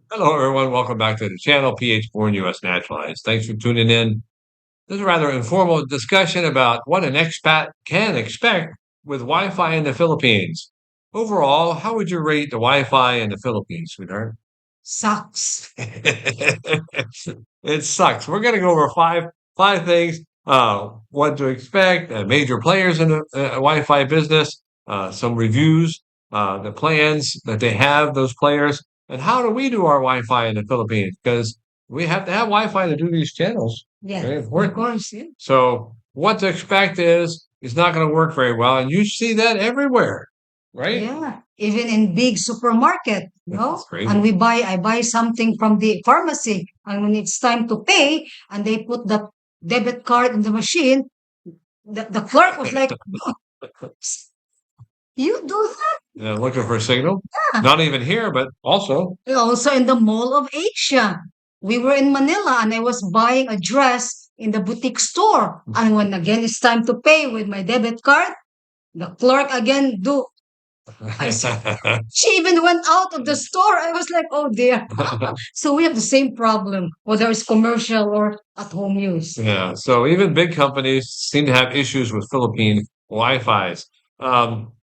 Hello, everyone. Welcome back to the channel, PH Born US Naturalized. Thanks for tuning in. This is a rather informal discussion about what an expat can expect with Wi-Fi in the Philippines. Overall, how would you rate the Wi-Fi in the Philippines, sweetheart? Sucks. It sucks. We're going to go over five things. What to expect, major players in the Wi-Fi business, some reviews, the plans that they have, those players, and how do we do our Wi-Fi in the Philippines? Because we have to have Wi-Fi to do these channels. Yeah, Very of important. course. Yeah. So what to expect is it's not going to work very well, and you see that everywhere, right? Yeah. Even in big supermarket, That's and crazy. I buy something from the pharmacy, and when it's time to pay, and they put the debit card in the machine, the clerk was like, "You do Looking for a signal. that?" Not even here, but also. Also in the Mall of Asia, we were in Manila, and I was buying a dress in the boutique store, and when again it's time to pay with my debit card, the clerk again do. I said, she even went out of the store. I was like, oh dear. So we have the same problem, whether it's commercial or at home use. Yeah, so even big companies seem to have issues with Philippine Wi-Fi's.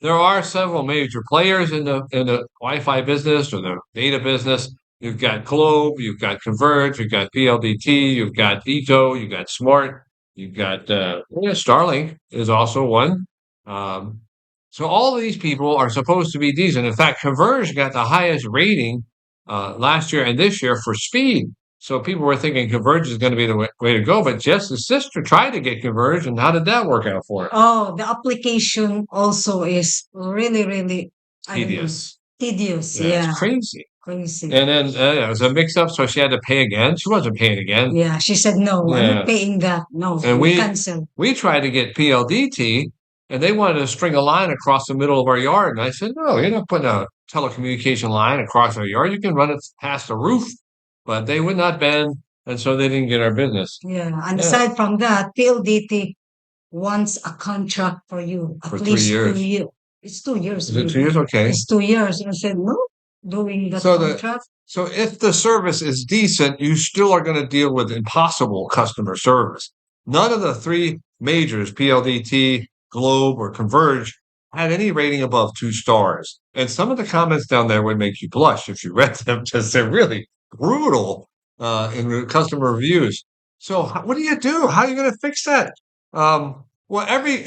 There are several major players in the Wi-Fi business or the data business. You've got Globe, you've got Converge, you've got PLDT, you've got Ito, you've got Smart, you've got Starlink is also one. Um, so all of these people are supposed to be decent. In fact, Converge got the highest rating last year and this year for speed. So people were thinking Converge is going to be the way to go, but Jess's sister tried to get Converge, and how did that work out for her? Oh, the application also is really, really, I don't know, Tedious. tedious. Yeah, it's Yeah, crazy. crazy. And then it was a mix-up, so she had to pay again. She wasn't paying again. Yeah, she said, no, I'm not Yeah, paying that. No, and we we cancel. we tried to get PLDT, and they wanted to string a line across the middle of our yard. And I said, no, you're not putting a telecommunication line across our yard. You can run it past the roof, but they would not bend, and so they didn't get our business. Yeah, and Yeah, aside from that, PLDT wants a contract for you, for at three least years. 2 years. It's 2 years, Is it really. 2 years? Okay. It's 2 years. And I said, no, doing that So the contract. so if the service is decent, you still are going to deal with impossible customer service. None of the three majors, PLDT, Globe, or Converge, had any rating above 2 stars. And some of the comments down there would make you blush if you read them because they're really brutal in the customer reviews. So what do you do? How are you going to fix that? Well, every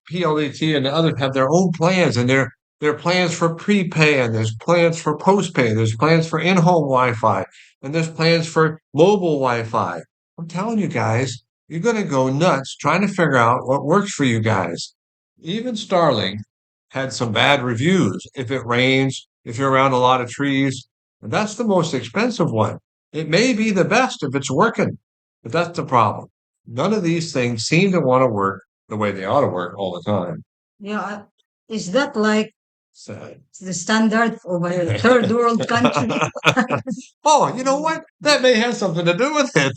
PLDT and the others have their own plans, and there are plans for prepay, and there's plans for postpay, there's plans for in-home Wi-Fi, and there's plans for mobile Wi-Fi. I'm telling you guys, you're going to go nuts trying to figure out what works for you guys. Even Starlink had some bad reviews. If it rains, if you're around a lot of trees, and that's the most expensive one. It may be the best if it's working, but that's the problem. None of these things seem to want to work the way they ought to work all the time. Yeah, is that like So, the standard of a third world country? oh, you know what? That may have something to do with it.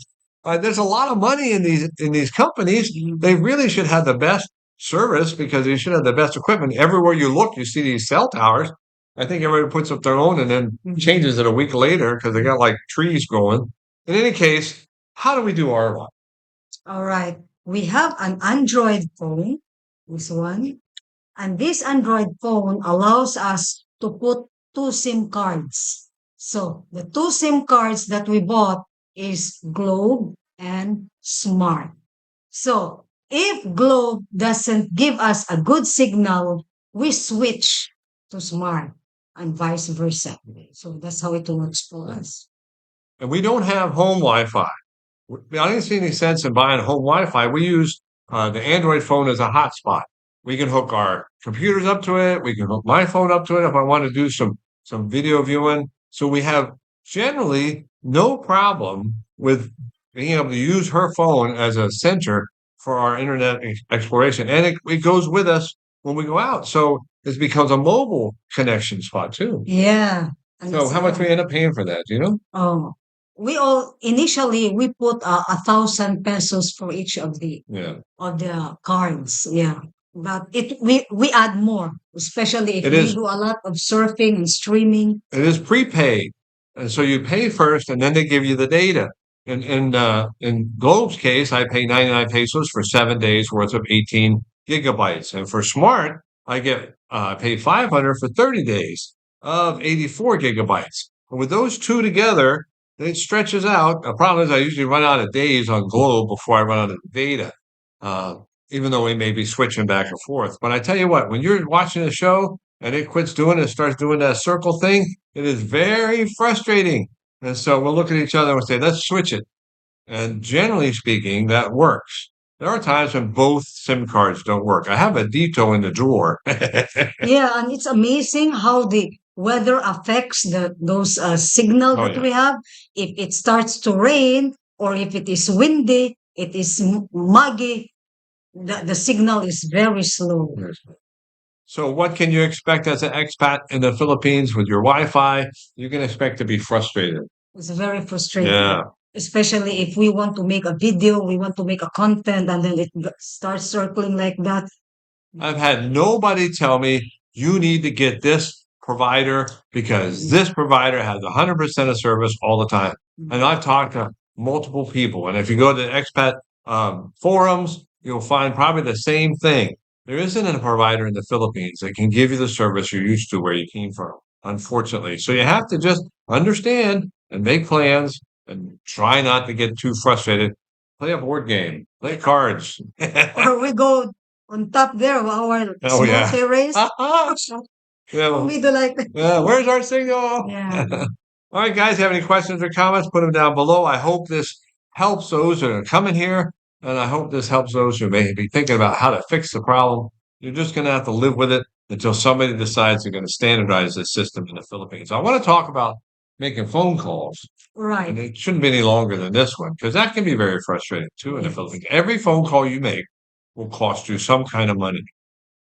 There's a lot of money in these companies. They really should have the best service because they should have the best equipment. Everywhere you look, you see these cell towers. I think everybody puts up their own and then changes it a week later because they got like trees growing. In any case, how do we do our one? All right. We have an Android phone, this one. And this Android phone allows us to put two SIM cards. So the two SIM cards that we bought is Globe and Smart. So if Globe doesn't give us a good signal, we switch to Smart and vice versa. So that's how it works for us. And we don't have home Wi-Fi. I didn't see any sense in buying home Wi-Fi. We use the Android phone as a hotspot. We can hook our computers up to it. We can hook my phone up to it if I want to do some video viewing. So we have generally no problem with being able to use her phone as a center for our internet exploration, and it goes with us when we go out. So it becomes a mobile connection spot too. Yeah. And So it's, how much we end up paying for that? Do you know? oh, we all initially we put 1,000 pesos for each Yeah. of the cards. Yeah, but we add more, especially if It we is do a lot of surfing and streaming. it is prepaid. And so you pay first, and then they give you the data. In Globe's case, I pay 99 pesos for 7 days worth of 18 gigabytes, and for Smart, I pay 500 for 30 days of 84 gigabytes. And with those two together, it stretches out. The problem is I usually run out of days on Globe before I run out of data. Uh, Even though we may be switching back and forth. But I tell you what, when you're watching a show and it quits doing it and starts doing that circle thing, it is very frustrating. And so we'll look at each other and say, let's switch it. And generally speaking, that works. There are times when both SIM cards don't work. I have a Dito in the drawer. Yeah, and it's amazing how the weather affects those signal Oh, that yeah. we have. If it starts to rain or if it is windy, it is muggy, the signal is very slow. So what can you expect as an expat in the Philippines with your Wi-Fi? You can expect to be frustrated. It's very frustrating, Yeah. especially if we want to make a video, we want to make a content, and then it starts circling like that. I've had nobody tell me you need to get this provider because this provider has 100% of service all the time. And I've talked to multiple people. And if you go to expat forums, you'll find probably the same thing. There isn't a provider in the Philippines that can give you the service you're used to where you came from, unfortunately. So you have to just understand and make plans and try not to get too frustrated. Play a board game, play cards. Or we go on top there of our Oh, small yeah. terrace. Yeah, We do like where's our signal? yeah. All right, guys, have any questions or comments? Put them down below. I hope this helps those that are coming here, and I hope this helps those who may be thinking about how to fix the problem. You're just going to have to live with it until somebody decides they're going to standardize this system in the Philippines. I want to talk about making phone calls, and Right. it shouldn't be any longer than this one because that can be very frustrating too in the Yes. Philippines. Every phone call you make will cost you some kind of money.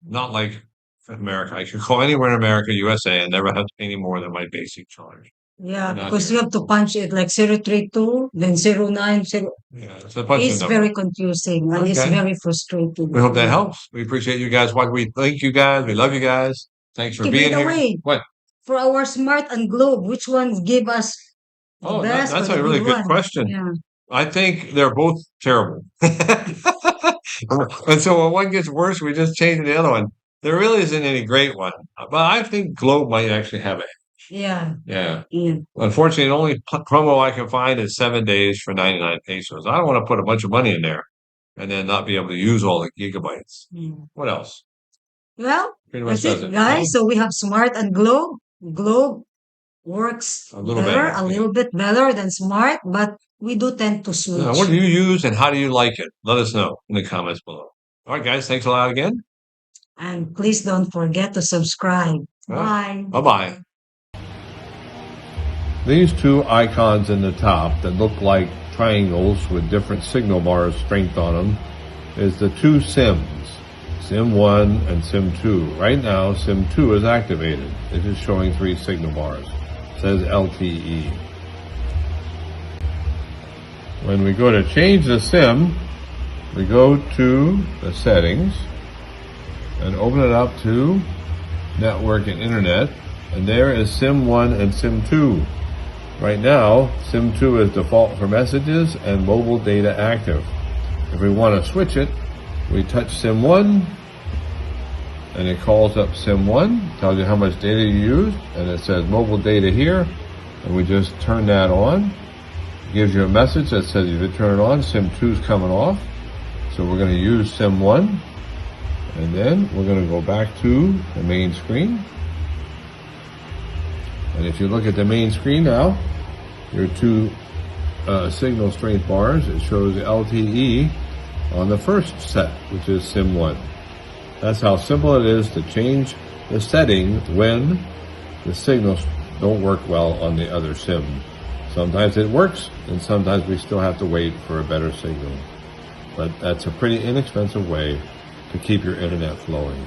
Not like America. I could call anywhere in America, USA, and never have to pay any more than my basic charge. Yeah, Not because you here. have to punch it like 032, then 090. Yeah, it's a bunch of It's numbers. very confusing and it's Okay. very frustrating. We hope that helps. We appreciate you guys. We thank you guys. We love you guys. Thanks for Okay, being by the here. way, What? for our Smart and Globe, which one give us the Oh, best or that's the a really good one? question. Yeah. I think they're both terrible. And so when one gets worse, we just change the other one. There really isn't any great one, but I think Globe might actually have it. Yeah. Yeah. Yeah. Unfortunately, the only promo I can find is 7 days for 99 pesos. I don't want to put a bunch of money in there and then not be able to use all the gigabytes. Yeah. What else? Well, Pretty much that's does it, it. guys. So we have Smart and Globe. Globe works A little better, better. a Yeah. little bit better than Smart, but we do tend to What switch. do you use and how do you like it? Let us know in the comments below. All right, guys. Thanks a lot again. And please don't forget to subscribe. Bye. Bye-bye. These two icons in the top that look like triangles with different signal bars strength on them is the two SIMs, SIM 1 and SIM 2. Right now, SIM 2 is activated. It is showing 3 signal bars. It says LTE. When we go to change the SIM, we go to the settings and open it up to network and internet, and there is SIM 1 and SIM 2. Right now, SIM 2 is default for messages and mobile data active. If we want to switch it, we touch SIM 1 and it calls up SIM 1, tells you how much data you used, and it says mobile data here, and we just turn that on. It gives you a message that says if you turn it on, SIM 2 is coming off. So we're going to use SIM 1, and then we're going to go back to the main screen. And if you look at the main screen now, there are two signal strength bars. It shows LTE on the first set, which is SIM 1. That's how simple it is to change the setting when the signals don't work well on the other SIM. Sometimes it works, and sometimes we still have to wait for a better signal. But that's a pretty inexpensive way to keep your internet flowing.